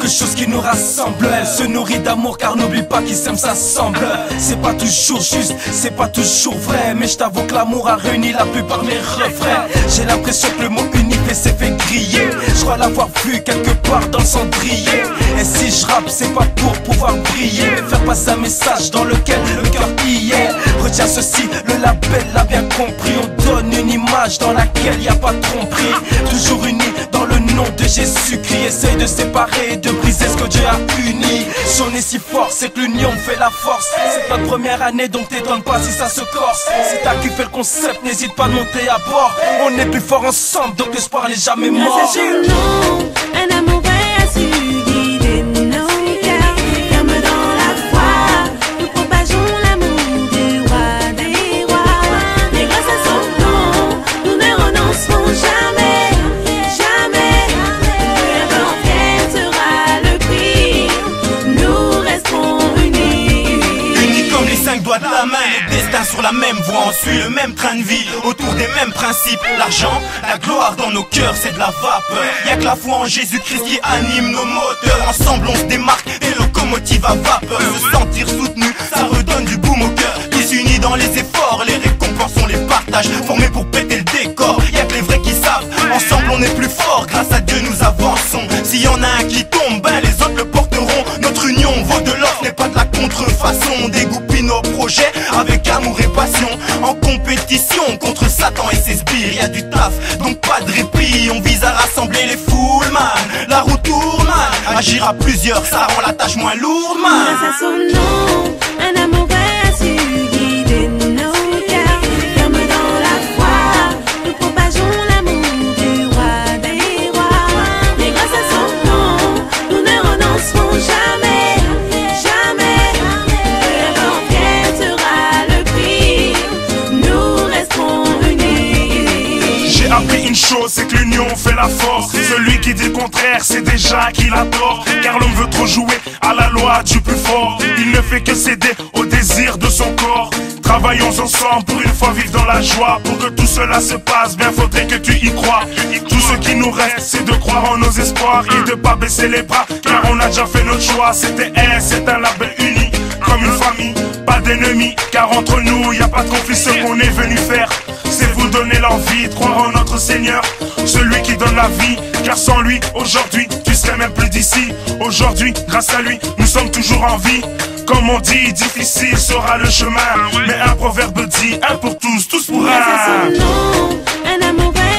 quelque chose qui nous rassemble. Elle se nourrit d'amour car n'oublie pas qu'ils s'aiment, ça semble. C'est pas toujours juste, c'est pas toujours vrai, mais je t'avoue que l'amour a réuni la plupart mes refrains. J'ai l'impression que le mot unique s'est fait griller. Je crois l'avoir vu quelque part dans le cendrier. Et si je rappe, c'est pas pour pouvoir briller, mais faire passer un message dans lequel le cœur y est. Retiens ceci, le label l'a bien compris. On donne une image dans laquelle y a pas de tromperie. Toujours unis dans le nom de Jésus-Christ. Essaye de séparer et de briser ce que Dieu a uni. Si on est si fort, c'est que l'union fait la force. C'est notre première année, donc t'étonne pas si ça se corse. Si t'as kiffé le concept, n'hésite pas à monter à bord. On est plus fort ensemble, donc l'espoir n'est jamais mort. Grâce à son nom, un amour vrai a su guider nos cœurs. Ferme dans la foi, nous propageons l'amour du roi des rois. Mais grâce à son nom, nous ne renoncerons jamais, jamais. Peu importe quel sera le prix, nous resterons unis. Unis comme les 5 doigts de la main, le destin sur la même voie. On suit le même train de vie, autour des mêmes principes. L'argent, la gloire dans nos cœurs, c'est de la vapeur. Y'a que la foi en Jésus-Christ qui anime nos moteurs. Ensemble on se démarque, des locomotives à vapeur. Se sentir soutenu, ça redonne du boom au cœur. Qui s'unit dans les efforts, les récompenses on les partage. Formés pour péter le décor, y'a que les vrais qui savent. Ensemble on est plus fort, grâce à Dieu nous avançons. S'il y en a un qui tombe, ben les autres le porteront. Notre union vaut de l'or, ce n'est pas de la contrefaçon. On dégoupille nos projets avec amour et passion. En compétition contre Satan et ses sbires, y'a du taf, donc pas de répit. On vise à rassembler les foules, man. La roue tourne, man. Agir à plusieurs, ça rend la tâche moins lourde, man. Grâce à son nom, un amour vrai a su guider nos cœurs. Ferme dans la foi, nous propageons l'amour du roi des rois. Mais grâce à son nom, nous ne renoncerons jamais, jamais. Peu importe quel sera le prix, nous resterons unis. J'ai appris une chose, c'est que l'union fait la force. Celui qui dit le contraire, c'est déjà qu'il a tort. Car l'homme veut trop jouer à la loi du plus fort. Il ne fait que céder au désir de son corps. Travaillons ensemble pour une fois vivre dans la joie. Pour que tout cela se passe, bien faudrait que tu y crois. Tout ce qui nous reste, c'est de croire en nos espoirs et de pas baisser les bras, car on a déjà fait notre choix. C'était c'est un label uni, comme une famille, pas d'ennemis. Car entre nous, y a pas de conflit, ce qu'on est venu faire, c'est vous donner l'envie de croire en notre Seigneur, celui qui donne la vie. Car sans lui, aujourd'hui, tu serais même plus d'ici. Aujourd'hui, grâce à lui, nous sommes toujours en vie. Comme on dit, difficile sera le chemin, mais un proverbe dit, un pour tous, tous pour Grâce à un. son nom, un amour vrai